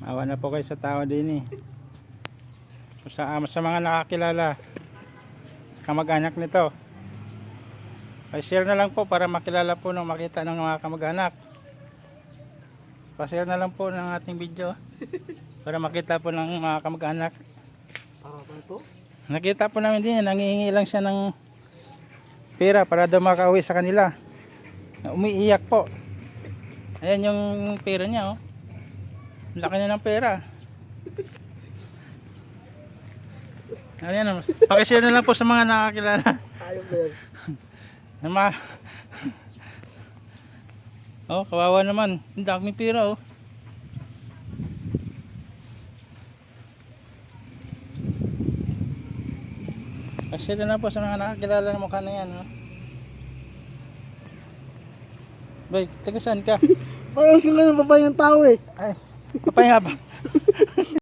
Awa na po kayo sa tao din eh. Sa mga nakakilala, kamag-anak nito. Pa-share na lang po para makilala po ng makita ng mga kamag-anak. Pa-share na lang po ng ating video para makita po ng mga kamag-anak. Para ba ito? Nakita po namin din, nangihingi lang siya ng pera para daw makauwi sa kanila. Umiiyak po. Ayan yung pera niya oh. Laki na ng pera. Ayan, pakishare na lang po sa mga nakakilala. Ayok na yan. Oh, kawawa naman. Ang daming pera oh. Pakishare na lang po sa mga nakakilala ng mukha na yan oh. Bay, taga saan ka? Parang sila ng babae ng tao eh. Ay, papahinga ba?